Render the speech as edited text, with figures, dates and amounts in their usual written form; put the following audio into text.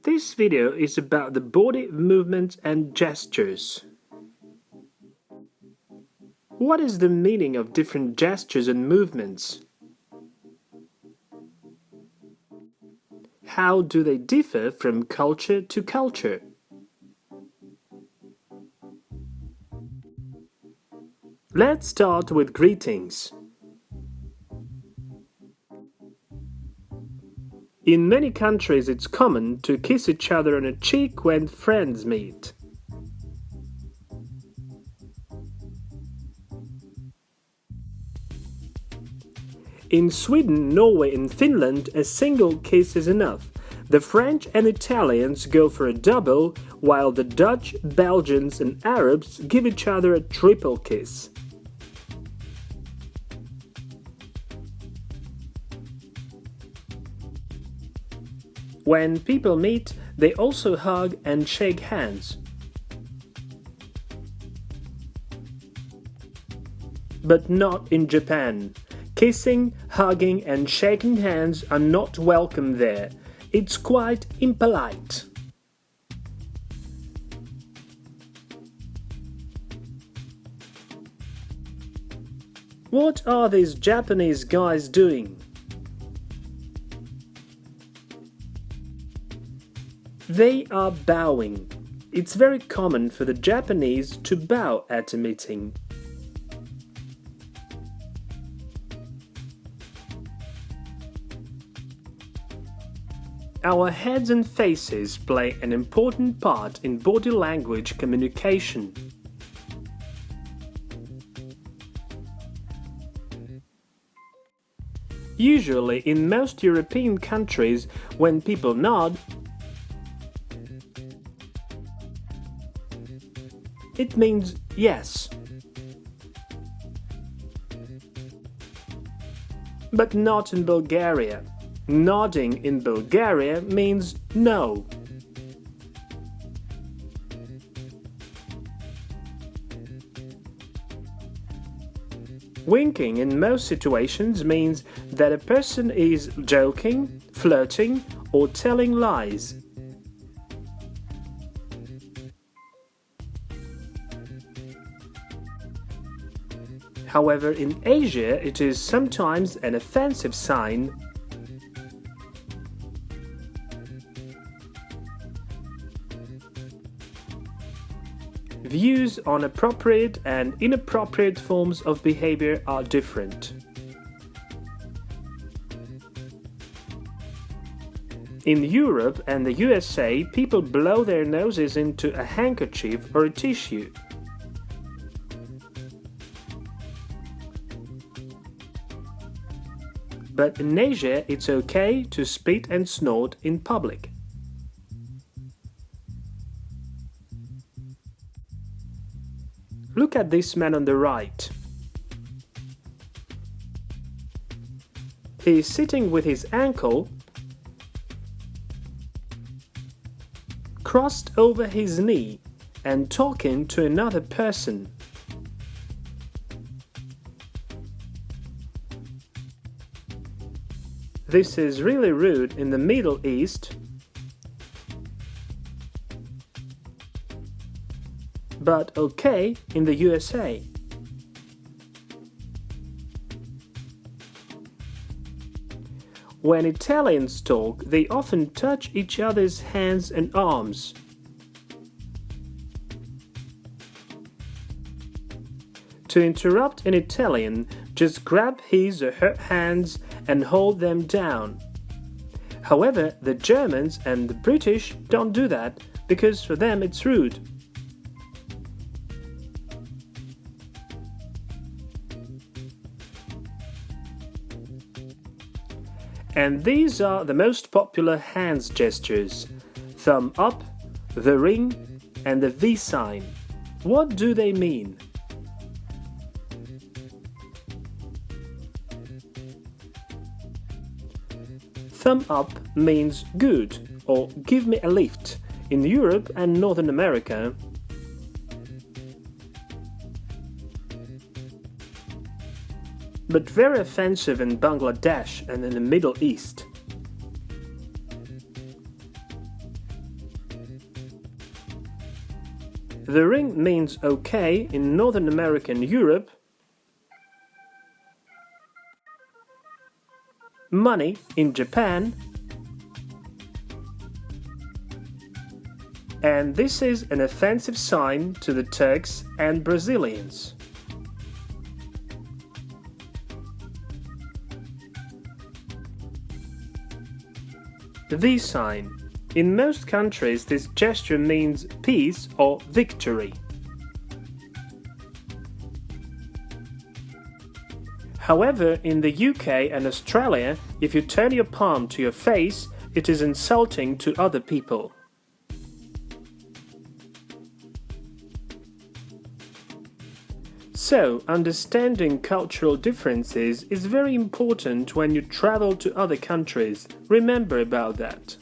This video is about the body movements and gestures. What is the meaning of different gestures and movements? How do they differ from culture to culture? Let's start with greetings. In many countries, it's common to kiss each other on a cheek when friends meet. In Sweden, Norway and Finland, a single kiss is enough. The French and Italians go for a double, while the Dutch, Belgians and Arabs give each other a triple kiss. When people meet, they also hug and shake hands. But not in Japan. Kissing, hugging and shaking hands are not welcome there. It's quite impolite. What are these Japanese guys doing? They are bowing. It's very common for the Japanese to bow at a meeting. Our heads and faces play an important part in body language communication. Usually, in most European countries, when people nod, it means yes. But not in Bulgaria. Nodding in Bulgaria means no. Winking in most situations means that a person is joking, flirting, or telling lies. However, in Asia, it is sometimes an offensive sign. Views on appropriate and inappropriate forms of behavior are different. In Europe and the USA, people blow their noses into a handkerchief or a tissue. But in Asia, it's okay to spit and snort in public. Look at this man on the right. He is sitting with his ankle crossed over his knee and talking to another person. This is really rude in the Middle East, but okay in the USA. When Italians talk, they often touch each other's hands and arms. To interrupt an Italian, just grab his or her hands and hold them down. However, the Germans and the British don't do that because for them it's rude. And these are the most popular hands gestures: thumb up, the ring, and the V sign. What do they mean? Thumb up means good or give me a lift in Europe and Northern America. But very offensive in Bangladesh and in the Middle East. The ring means okay in Northern America and Europe. Money in Japan. And this is an offensive sign to the Turks and Brazilians. V sign. In most countries, this gesture means peace or victory. However, in the UK and Australia, if you turn your palm to your face, it is insulting to other people. So, understanding cultural differences is very important when you travel to other countries. Remember about that.